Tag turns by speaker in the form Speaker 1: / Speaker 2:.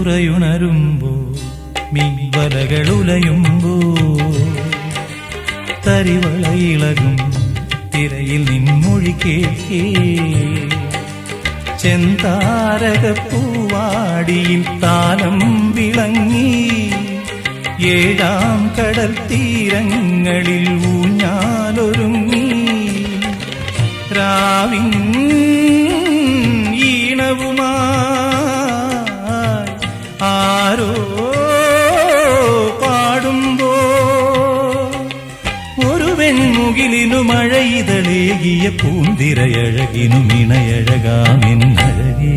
Speaker 1: തുറയുണരുമ്പോ മീൻവലകളുലയുമ്പോ തരിവളയിളകും തിരയിൽ നിൻമൊഴി കേൾക്കേ ചെന്താരകപ്പൂവാടിയിൽ താലം വിളങ്ങി ഏഴാം കടൽ തീരങ്ങളിൽ ഊഞ്ഞാലൊരുങ്ങി രാവിൻ ഈണവുമായി ആരോ പാടുമ്പോ ഒരു വെൺമുകിലിനു മഴയിതളേകിയ പൂന്തിരയഴകിനു മിണയഴകാമെന്നഴകേ